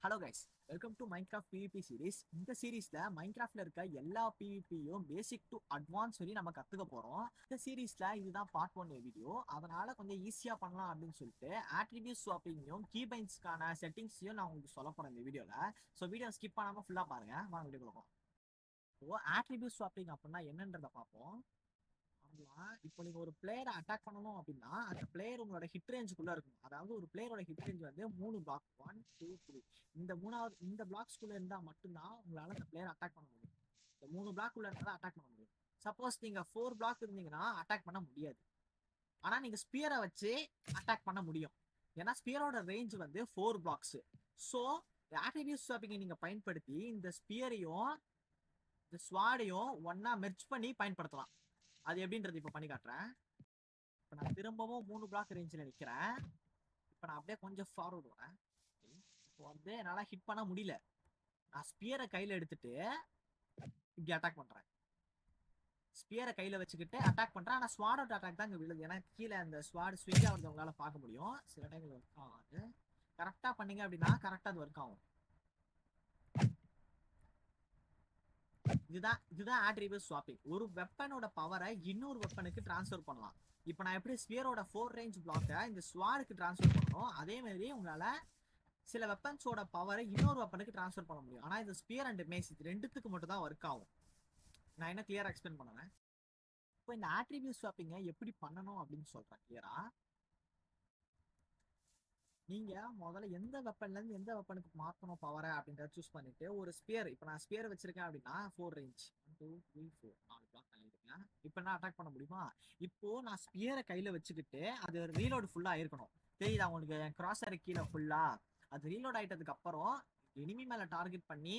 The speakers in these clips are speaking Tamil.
Hello guys, welcome to Minecraft PVP series. இந்த சீரீஸ்ல மைன்கிராஃப்ட்ல இருக்க எல்லா பிவிபியும் பேசிக் டு அட்வான்ஸ் வரையும் நம்ம கத்துக்க போறோம். இந்த சீரீஸ்ல இதுதான் பார்ட் 1 வீடியோ. அதனால கொஞ்சம் ஈஸியா பண்ணலாம் அப்படின்னு சொல்லிட்டு ஆட்ரிபியூட் ஸ்வாப்பிங்கையும் கீபைன்ஸ்க்கான செட்டிங்ஸையும் நான் உங்களுக்கு சொல்ல போறேன் இந்த வீடியோல. ஸோ வீடியோ ஸ்கிப் பண்ணாம ஃபுல்லா பாருங்க. வாங்க வீடியோ போகலாம். ஸோ ஆட்ரிபியூட் ஸ்வாப்பிங் அப்படின்னா என்னன்றதை பார்ப்போம். இப்போ நீங்க ஒரு பிளேயரை அட்டாக் பண்ணணும் அப்படின்னா அந்த பிளேயர் உங்களோட ஹிட் ரேஞ்சுக்குள்ள இருக்கும். அதாவது ஒரு பிளேயரோட ஹிட் ரேஞ்ச் வந்து 3 பிளாக், 1 2 3. இந்த பிளாக்ஸ்குள்ள இருந்தா மட்டும்தான் உங்களால அந்த பிளேயர் அட்டாக் பண்ண முடியும். இந்த 3 பிளாக் உள்ள இருந்தா அட்டாக் பண்ண முடியும். சப்போஸ் நீங்க 4 பிளாக் இருந்தீங்கன்னா அட்டாக் பண்ண முடியாது. ஆனா நீங்க ஸ்பியரை வச்சு அட்டாக் பண்ண முடியும். ஏன்னா ஸ்பியரோட ரேஞ்ச் வந்து 4 பிளாக்ஸ். ஸோ ஆட்ரிபியூட் ஸ்வாப்பிங்கை நீங்க பயன்படுத்தி இந்த ஸ்பியரையும் இந்த ஸ்வாடையும் ஒன்னா மெர்ஜ் பண்ணி பயன்படுத்தலாம். அது எப்படின்றது இப்போ பண்ணி காட்டுறேன். இப்போ நான் திரும்பவும் 3 பிளாக் ரேஞ்சில் நிற்கிறேன். இப்போ நான் அப்படியே கொஞ்சம் ஃபார்வர்டு வரேன். இப்போ வந்து என்னால் ஹிட் பண்ண முடியல. நான் ஸ்பியரை கையில் எடுத்துட்டு இப்படி அட்டாக் பண்ணுறேன். ஸ்பியரை கையில் வச்சுக்கிட்டு அட்டாக் பண்ணுறேன். ஆனால் ஸ்வாடோட அட்டாக் தான் இங்கே விழுது. ஏன்னா கீழே அந்த ஸ்வாட் ஸ்விங் ஆகுறது உங்களால் பார்க்க முடியும். சில டைமில் ஒர்க் ஆகாது. கரெக்டாக பண்ணீங்க அப்படின்னா கரெக்டாக அது ஒர்க் ஆகும். இதுதான் ஆட்ரிபியூட் ஸ்வாப்பிங். ஒரு வெப்பனோட பவரை இன்னொரு வெப்பனுக்கு டிரான்ஸ்ஃபர் பண்ணலாம். இப்போ நான் எப்படி ஸ்பியரோட 4 ரேஞ்ச் பிளாக்கை இந்த ஸ்வாடுக்கு டிரான்ஸ்ஃபர் பண்ணணும், அதே மாதிரி உங்களால சில வெப்பன்ஸோட பவரை இன்னொரு வெப்பனுக்கு டிரான்ஸ்ஃபர் பண்ண முடியும். ஆனால் இந்த ஸ்பியர் அண்ட் மேஸ் இது ரெண்டுத்துக்கு மட்டும் தான் ஒர்க் ஆகும். நான் என்ன கிளியரா எக்ஸ்பிளைன் பண்ணுவேன். இப்போ இந்த ஆட்ரிபியூட் ஸ்வாப்பிங்கை எப்படி பண்ணணும் அப்படின்னு சொல்றேன் கிளியரா. நீங்க முதல்ல எந்த வெப்பன்ல இருந்து எந்த வெப்பனுக்கு மாத்தணும் பவரை அப்படின்றத சூஸ் பண்ணிட்டு ஒரு ஸ்பியர், இப்போ நான் ஸ்பியர் வச்சிருக்கேன் அப்படின்னா 4 ரேஞ்ச் 1 2 3 4 4 பிளாக் பண்ணிருக்கேன். இப்போ நான் அட்டாக் பண்ண முடியுமா? இப்போ நான் ஸ்பியரை கையில வச்சுக்கிட்டு அது ரீலோடு ஃபுல்லா ஆயிருக்கணும். தெரியுதா உங்களுக்கு? கிராஸ் ஏர் கீழே ஃபுல்லா அது ரீலோட் ஆயிட்டதுக்கு அப்புறம் எனிமி மேல டார்கெட் பண்ணி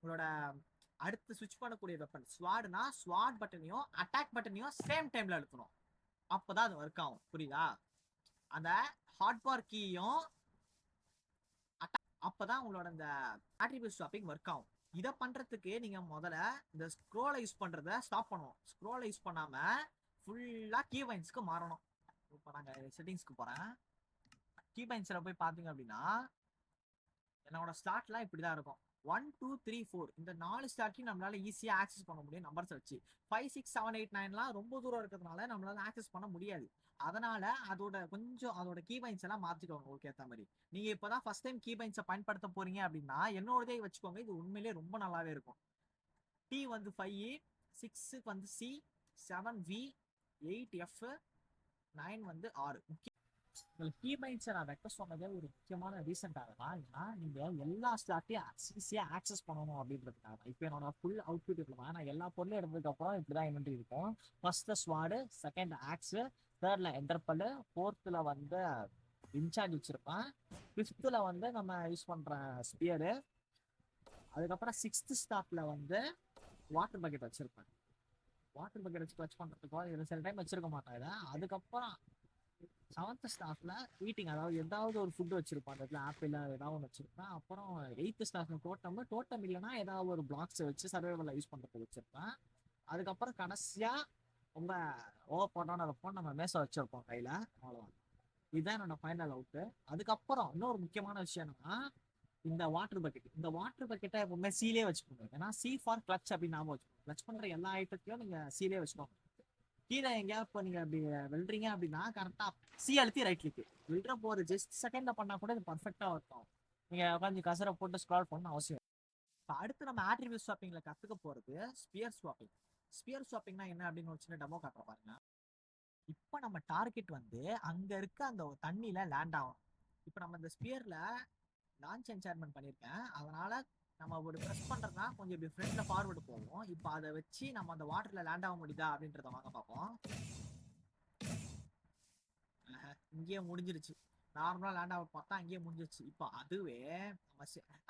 உங்களோட அடுத்து சுவிட்ச் பண்ணக்கூடிய வெப்பன் ஸ்வாட்னா ஸ்வாட் பட்டனையும் அட்டாக் பட்டனையும் சேம் டைம்ல அழுத்தணும். அப்பதான் அது ஒர்க் ஆகும். புரியுதா? அந்த ஹாட் பார் கீயும் அப்பதான் உங்களோட இந்த ஆட்ரிபியூட் ஸ்வாப்பிங் ஒர்க் ஆகும். இதை பண்றதுக்கு நீங்க முதல்ல இந்த ஸ்க்ரோலை யூஸ் பண்றத ஸ்டாப் பண்ணுவோம். ஸ்க்ரோலை யூஸ் பண்ணாம ஃபுல்லா கீபைன்ஸ்க்கு மாறணும். இப்போ நாங்க செட்டிங்ஸ்க்கு போறேன். கீபைன்ஸ்ல போய் பாத்தீங்க அப்படின்னா என்னோட ஸ்லாட்லாம் இப்படிதான் இருக்கும். 1 2 3 4 இந்த 4 ஸ்லாட்டையும் நம்மளால ஈஸியா ஆக்சஸ் பண்ண முடியும் நம்பர்ஸ் வச்சு. 5 6 7 8 9லாம் ரொம்ப தூரம் இருக்கிறதுனால நம்மளால ஆக்சஸ் பண்ண முடியாது. அதனால அதோட கீபைன்ஸ் எல்லாம் மாத்திக்கோங்க உங்களுக்கு ஏற்ற மாதிரி. நீங்க இப்பதான் ஃபர்ஸ்ட் டைம் கீபைன்ஸை பயன்படுத்த போறீங்க அப்படின்னா என்னோடதே வச்சுக்கோங்க. இது உண்மையிலேயே ரொம்ப நல்லாவே இருக்கும். டி வந்து 5, 6 வந்து சி, 7 வி, 8 எஃப், 9 வந்து ஆர். உங்களுக்கு கீபைன்ஸை நான் வைக்க சொன்னதே ஒரு முக்கியமான ரீசன்டாக தான். ஏன்னா நீங்க எல்லா ஸ்லாட்டையும் ஈஸியாக ஆக்சஸ் பண்ணணும் அப்படின்றதுக்காக. இப்போ என்னோட ஃபுல் அவுட்ஃபிட் இருக்குமா, நான் எல்லா பொருளும் எடுத்ததுக்கு அப்புறம் இப்படிதான் இன்வென்ட்ரி இருக்கும். ஃபர்ஸ்ட் ஸ்வாடு, செகண்ட் ஆக்ஸ், தேர்ட்ல என்டர்பல், ஃபோர்த்தில் வந்து இன்சார்ஜ் வச்சிருப்பேன், ஃபிஃப்த்தில் வந்து நம்ம யூஸ் பண்ற ஸ்பியரு, அதுக்கப்புறம் சிக்ஸ்த் ஸ்டாப்ல வந்து வாட்டர் பக்கெட் வச்சிருப்பேன். வாட்டர் பக்கெட் வச்சு டச் பண்றதுக்கு சில டைம் வச்சிருக்க மாட்டேன் இதை. அதுக்கப்புறம் 7th ஸ்டாஃப்ல ஈட்டிங், அதாவது ஏதாவது ஒரு ஃபுட் வச்சிருப்பேன். அந்த இடத்துல ஆப்பிள் ஏதாவது ஒன்று வச்சிருப்பேன். அப்புறம் 8th ஸ்டாஃப் டோட்டம் இல்லைன்னா ஏதாவது ஒரு பிளாக்ஸ் வச்சு சர்வைவலில் யூஸ் பண்ணுறதுக்கு வச்சிருப்பேன். அதுக்கப்புறம் கடைசியா ரொம்ப ஓவர்போட்டான வைப்போம் நம்ம மேசை வச்சிருப்போம் கையில. அவ்வளோதான். இதுதான் என்னோட ஃபைனல் அவுட்டு. அதுக்கப்புறம் இன்னொரு முக்கியமான விஷயம் என்னன்னா இந்த வாட்டர் பக்கெட்டை எப்பவுமே சீலே வச்சுக்கோங்க. ஏன்னா சி ஃபார் கிளச் அப்படின்னு நாம வச்சுக்கோங்க. கிளச் பண்ற எல்லா ஐட்டத்தையும் நீங்க சீலே வச்சுக்கோங்க. கீழே எங்கேயாவது இப்போ நீங்க அப்படி வெல்றீங்க அப்படின்னா கரெக்டா சி அழுத்தி ரைட் கிளிக். வெல்றப்போ ஒரு ஜஸ்ட் செகண்ட்ல பண்ணா கூட இது பர்ஃபெக்டா இருக்கும். நீங்க உட்காந்து கசரை போட்டு ஸ்க்ரால் பண்ண அவசியம். இப்போ அடுத்து நம்ம ஆட்ரிபியூட் ஸ்வாப்பிங்ல கத்துக்க போறது ஸ்பியர் ஸ்வாப்பிங். ஸ்பியர் ஸ்வாப்பிங்னா என்ன அப்படின்னு ஒரு சின்ன டெமோ காட்டுற பாருங்க. இப்போ நம்ம டார்கெட் வந்து அங்க இருக்க அந்த தண்ணியில லேண்ட் ஆகும். இப்போ நம்ம இந்த ஸ்பியர்ல லான்ச் என்சார்மெண்ட் பண்ணியிருக்கேன். அதனால நம்ம ஒரு ப்ரெஸ் பண்றதுனா கொஞ்சம் இப்படி ஃப்ரண்ட்ல ஃபார்வர்டு போவோம். இப்போ அதை வச்சு நம்ம அந்த வாட்டர்ல லேண்ட் ஆக முடியுதா அப்படின்றத வாங்க பார்ப்போம். இங்கேயே முடிஞ்சிருச்சு. நார்மலா லேண்ட் ஆக பார்த்தா அங்கேயே முடிஞ்சிருச்சு. இப்போ அதுவே நம்ம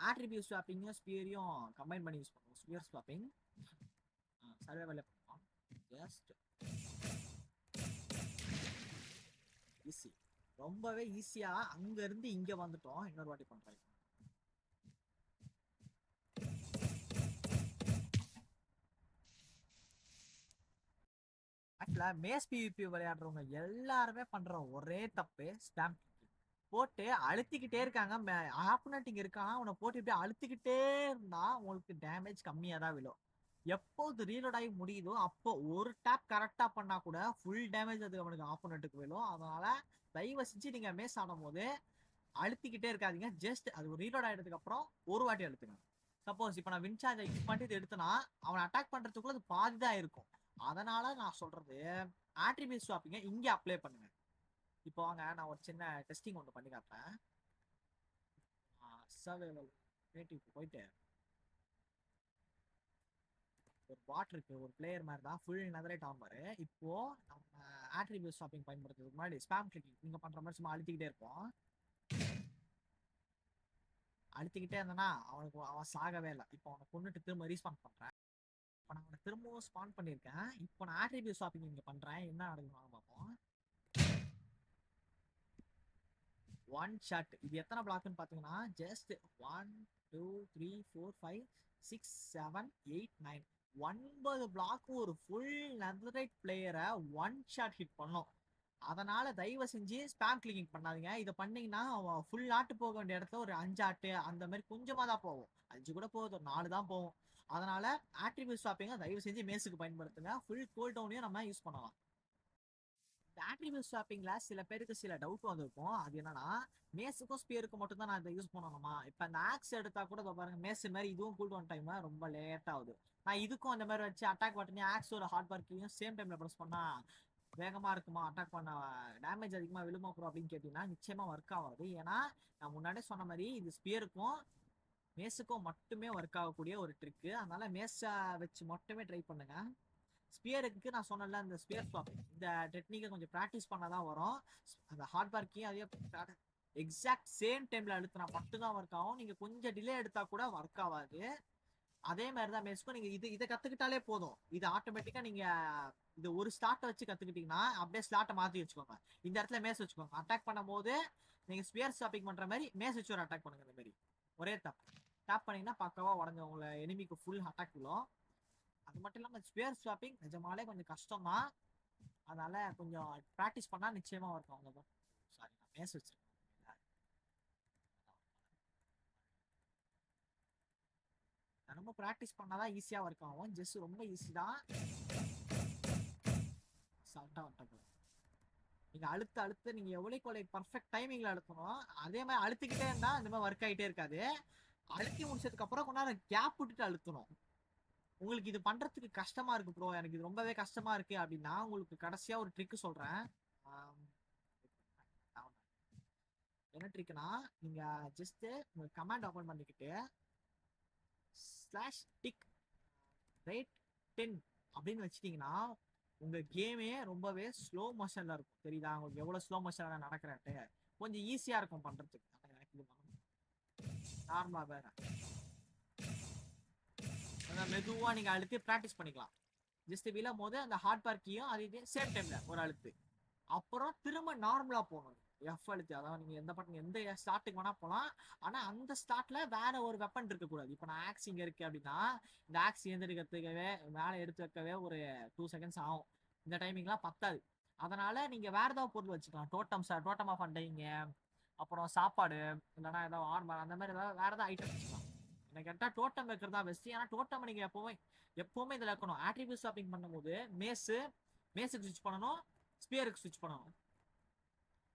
ஆட்ரிபியூட் ஸ்வாப்பிங்கும் ஸ்பியரையும் கம்பைன் பண்ணி யூஸ் பண்ணுவோம். ஸ்பியர் ஸ்வாப்பிங் சர்வைவல் பண்ணுவோம். ஜஸ்ட் ஈஸி, ரொம்பவே ஈஸியா அங்க இருந்து இங்க வந்துட்டோம். இன்னொரு வாட்டி பண்றேன். ஆக்சுவலா மேஸ் பிவிபி விளையாடுறவங்க எல்லாருமே பண்ற ஒரே தப்பு ஸ்பாம். போட்டு அழுத்திக்கிட்டே இருக்காங்க. ஆப்போனன்ட் இங்க இருக்கான். அவன போட்டு இப்படியே அழுத்திக்கிட்டே இருந்தா உங்களுக்கு டேமேஜ் கம்மியா தான் விழும். எப்போது ரீலோட் ஆகி முடியுதோ அப்போ ஒரு டேப் கரெக்டா பண்ணா கூட ஃபுல் டேமேஜ் அது அவனுக்கு ஆப்போனன்ட்டுக்கு விழும். அதனால தயவு செஞ்சு நீங்க மேஸ் ஆடும்போது அழுத்திக்கிட்டே இருக்காதீங்க. ஜஸ்ட் அது ரீலோட் ஆயிட்டதுக்கு அப்புறம் ஒரு வாட்டி அழுத்துங்க. சப்போஸ் இப்போ நான் வின்சார்ஜை யூஸ் பண்ணிட்டு இது எடுத்தனா அவனை அட்டாக் பண்றதுக்குள்ள அது பாதி தான் இருக்கும். அதனால நான் சொல்றது ஆட்ரிபியூட் ஸ்வாப்பிங்க இங்கே அப்ளை பண்ணுங்க. இப்போ வாங்க நான் ஒரு சின்ன டெஸ்டிங் ஒன்று பண்ணி காட்டுறேன். சர்வைவல் கிரியேட்டிவ் போயிட்டு ஒரு பாட் இருக்கு, ஒரு பிளேயர் மாதிரி தான் ஃபுல் நெதரைட் ஆகுமாரு. இப்போ நம்ம ஆட்ரிபியூட் ஸ்வாப்பிங் பயன்படுத்துறதுக்கு முன்னாடி ஸ்பாம் கிளிக்கிங் நீங்க பண்ற மாதிரி சும்மா அழுத்திக்கிட்டே இருப்போம். அழுத்திக்கிட்டே இருந்தனா அவன் சாகவே இல்லை. இப்போ அவனை கொண்டுட்டு திரும்ப ரீஸ்பான் பண்றேன். இப்போ நான் அவனை திரும்பவும் ஸ்பான் பண்ணியிருக்கேன். இப்போ நான் ஆட்ரிபியூட் ஸ்வாப்பிங் இங்க பண்றேன். என்ன நடக்குது பார்ப்போம். One shot. இது எத்தனை பிளாக்னு பாத்தீங்கன்னா ஜஸ்ட் 1 2 3 4 5 6 7 8 9 9 பிளாக் ஒரு ஃபுல் நெதரைட் பிளேயரை ஒன் ஷாட் ஹிட் பண்ணோம். அதனால தயவு செஞ்சு ஸ்பாம் கிளிக்கிங் பண்ணாதீங்க. இதை பண்ணீங்கன்னா ஃபுல் ஆட்டு போக வேண்டிய இடத்துல ஒரு 5 ஆட்டு அந்த மாதிரி கொஞ்சமா தான் போகும். 5 கூட போகுது, ஒரு 4 தான் போகும். அதனால ஆட்ரிபியூட் ஸ்வாப்பிங்க தயவு செஞ்சு மேஸுக்கு பயன்படுத்துங்க. ஃபுல் கூல் டவுனையும் நம்ம யூஸ் பண்ணலாம். ஆட்ரிபியூட் ஸ்வாப்பிங்ல சில பேருக்கு சில டவுட் வந்திருக்கும். அது என்னன்னா மேஸுக்கும் ஸ்பியருக்கும் மட்டும் தான் நான் இதை யூஸ் பண்ணணுமா? இப்ப அந்த ஆக்ஸ் எடுத்தா கூட பாருங்க, மேஸ் மாதிரி இதுவும் கூல் டவுன் டைம் ரொம்ப லேட் ஆகுது. நான் இதுக்கும் அந்த மாதிரி வச்சு அட்டாக் பட்டனையும் ஆக்ஸோட ஹார்ட் பார்க்கையும் சேம் டைம்ல ப்ரெஸ் பண்ணா வேகமா இருக்குமா, அட்டாக் பண்ண டேமேஜ் அதிகமா விழுமா ப்ரோ அப்படின்னு கேட்டீங்கன்னா நிச்சயமா ஒர்க் ஆகாது. ஏன்னா நான் முன்னாடியே சொன்ன மாதிரி இது ஸ்பியருக்கும் மேஸுக்கும் மட்டுமே ஒர்க் ஆகக்கூடிய ஒரு ட்ரிக்கு. அதனால மேஸை வச்சு மட்டுமே ட்ரை பண்ணுங்க. ஸ்பியருக்கு நான் சொன்னல அந்த ஸ்பியர் ஸ்வாப் இந்த டெக்னிக்கை கொஞ்சம் ப்ராக்டிஸ் பண்ணாதான் வரும். அந்த ஹார்ட் பார்க்கையும் அதே எக்ஸாக்ட் சேம் டைம்ல அழுத்தினா மட்டும்தான் ஒர்க் ஆகும். நீங்க கொஞ்சம் டிலே எடுத்தா கூட ஒர்க் ஆகாது. அதே மாதிரி தான் மேஸ்க்கும் நீங்க இதை கத்துக்கிட்டாலே போதும். இது ஆட்டோமேட்டிக்கா நீங்க இது ஒரு ஸ்லாட்டை வச்சு கத்துக்கிட்டீங்கன்னா அப்படியே ஸ்லாட்டை மாத்தி வச்சுக்கோங்க. இந்த இடத்துல மேஸ் வச்சுக்கோங்க. அட்டாக் பண்ணும் போது நீங்க ஸ்பியர் ஸ்வாப்பிங் பண்ற மாதிரி மேஸ் வச்சு ஒரு அட்டாக் பண்ணுங்க. இந்த மாதிரி ஒரே டேப் பண்ணீங்கன்னா பக்கவா உடஞ்ச உங்களை எனிமிக்கு ஃபுல் அட்டாக் விழும். அது மட்டும் இல்லாம ஸ்பியர் ஸ்வாப்பிங் நிஜமாலே கொஞ்சம் கஷ்டம் தான். அதனால கொஞ்சம் ப்ராக்டிஸ் பண்ணா நிச்சயமா இருக்கும். அவ்வளவுதான். சாரி, நான் மேஸ் வச்சிருக்கேன். ரொம்ப ப்ராக்டிஸ் பண்ணாதான் ஈஸியா ஒர்க் ஆகும். ஜஸ்ட் ரொம்ப ஈஸி தான். சால்ட்டா வந்துட்டோம். நீங்க அழுத்த அழுத்த நீங்க எவ்வளவு பர்ஃபெக்ட் டைமிங்ல அழுத்தணும். அதே மாதிரி அழுத்திக்கிட்டே இருந்தா இந்த மாதிரி ஒர்க் ஆகிட்டே இருக்காது. அழுத்தி முடிச்சதுக்கு அப்புறம் கொஞ்ச நேரம் கேப் விட்டுட்டு அழுத்தணும். உங்களுக்கு இது பண்றதுக்கு கஷ்டமா இருக்கு ப்ரோ, எனக்கு இது ரொம்பவே கஷ்டமா இருக்கு அப்படின்னா உங்களுக்கு கடைசியா ஒரு ட்ரிக் சொல்றேன். என்ன ட்ரிக்னா நீங்க ஜஸ்ட் உங்க கமாண்ட் ஓபன் பண்ணிக்கிட்டு /tick rate 10 அப்படின்னு வச்சிட்டீங்கன்னா உங்க கேமே ரொம்பவே ஸ்லோ மோஷன்ல இருக்கும். தெரியுதா உங்களுக்கு எவ்வளவு ஸ்லோ மோஷன்ல நடக்கிறேன்ட்டு? கொஞ்சம் ஈஸியா இருக்கும் பண்றதுக்கு. நார்மலா வேற மெதுவா நீங்க அழுத்தி ப்ராக்டிஸ் பண்ணிக்கலாம். ஜஸ்ட் விழும் போது அந்த ஹார்ட் பார்க்கையும் அதே சேம் டைம்ல ஒரு அழுத்து. அப்புறம் திரும்ப நார்மலா போகணும். எஃப் அழுத்தி, அதாவது நீங்க எந்த பட்டன் எந்த ஸ்டார்ட்டுக்கு வேணா போகலாம். ஆனா அந்த ஸ்டார்ட்ல வேற ஒரு வெப்பன் இருக்கக்கூடாது. இப்போ நான் ஆக்ஸ் இங்க இருக்கு அப்படின்னா இந்த ஆக்ஸ் எந்திரிக்கிறதுக்கவே மேலே எடுத்து வைக்கவே ஒரு 2 செகண்ட்ஸ் ஆகும். இந்த டைமிங்லாம் பத்தாது. அதனால நீங்க வேற ஏதாவது பொருள் வச்சுக்கலாம். டோட்டம் ஆஃப் அண்டைங்க, அப்புறம் சாப்பாடு, இல்லைன்னா ஏதாவது ஆர்மர் அந்த மாதிரி ஏதாவது வேற ஏதாவது ஐட்டம் வச்சுக்கலாம். எனக்கு கேட்டா டோட்டம் வைக்கிறதா பெஸ்ட். ஏன்னா டோட்டம் நீங்க எப்பவுமே இதுல இருக்கணும். ஆட்ரிபியூட் ஸ்வாப்பிங் பண்ணும்போது மேஸுக்கு ஸ்விட்ச் பண்ணணும், ஸ்பியருக்கு ஸ்விட்ச் பண்ணணும்.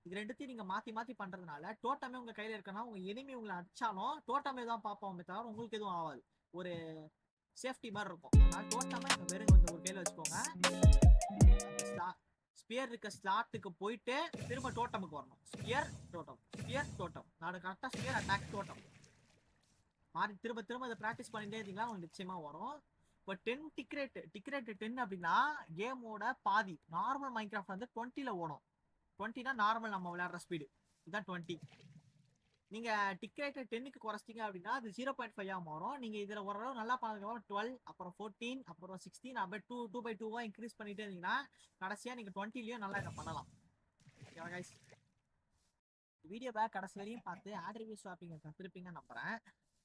இது ரெண்டுத்தையும் நீங்க மாத்தி மாத்தி பண்றதுனால டோட்டமே உங்க கையில இருக்கனா உங்க எனிமி உங்களை அடிச்சாலும் டோட்டமே தான் பார்ப்போமே தவிர உங்களுக்கு எதுவும் ஆகாது. ஒரு சேஃப்டி மாதிரி இருக்கும். அதனால டோட்டமே வெறும் ஒரு கையில வச்சுக்கோங்க. ஸ்பியர் இருக்க ஸ்லாட்டுக்கு போயிட்டு திரும்ப டோட்டமுக்கு வரணும். ஸ்பியர் டோட்டம் நான் கரெக்டா ஸ்பியர் அட்டாக் டோட்டம் மாறி திரும்ப திரும்ப அதை ப்ராக்டிஸ் பண்ணிட்டே இருந்தீங்களா உங்களுக்கு நிச்சயமா வரும். இப்போ 10 டிக்ரேட் 10 அப்படின்னா கேமோட பாதி. நார்மல் மைன்கிராஃப்ட் வந்து 20ல ஓடும். 20னா நார்மல் நம்ம விளையாடுற ஸ்பீடு. இதுதான் 20. நீங்க டிக்ரேட் 10க்கு குறைச்சிங்க அப்படின்னா அது 0.5 மாறும். நீங்க இதுல ஓரளவு நல்லா பண்ணதுக்கப்புறம் 12, அப்புறம் 14, அப்புறம் 16 அப்படியே 2/2 இன்க்ரீஸ் பண்ணிட்டே இருந்தீங்கன்னா கடைசியா நீங்க 20லயும் நல்லா இதை பண்ணலாம். வீடியோ பேக் கடைசி வரையும் பார்த்து ஆட்ரிபியூட் ஸ்வாப்பிங் கத்துருப்பீங்கன்னு நம்புறேன்.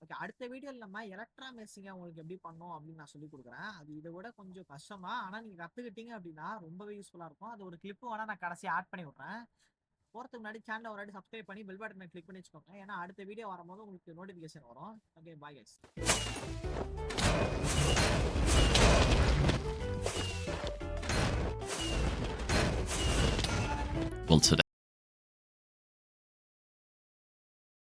ஓகே, அடுத்த வீடியோவில் நம்ம எலக்ட்ரா மேசிங்க உங்களுக்கு எப்படி பண்ணோம் அப்படின்னு நான் சொல்லி கொடுக்குறேன். அது இதை விட கொஞ்சம் கஷ்டம் தான். ஆனால் நீங்கள் கற்றுக்கிட்டீங்க அப்படின்னா ரொம்பவே யூஸ்ஃபுல்லாக இருக்கும். அது ஒரு கிளிப்பு வேணால் நான் கடைசியாக ஆட் பண்ணி விட்றேன். போறதுக்கு முன்னாடி சேனலை ஒரு வாட்டி சப்ஸ்கிரைப் பண்ணி பெல் பட்டனை கிளிக் பண்ணி வச்சுக்கோங்க. ஏன்னா அடுத்த வீடியோ வரும்போது உங்களுக்கு நோட்டிஃபிகேஷன் வரும். Okay, bye guys. Well, today.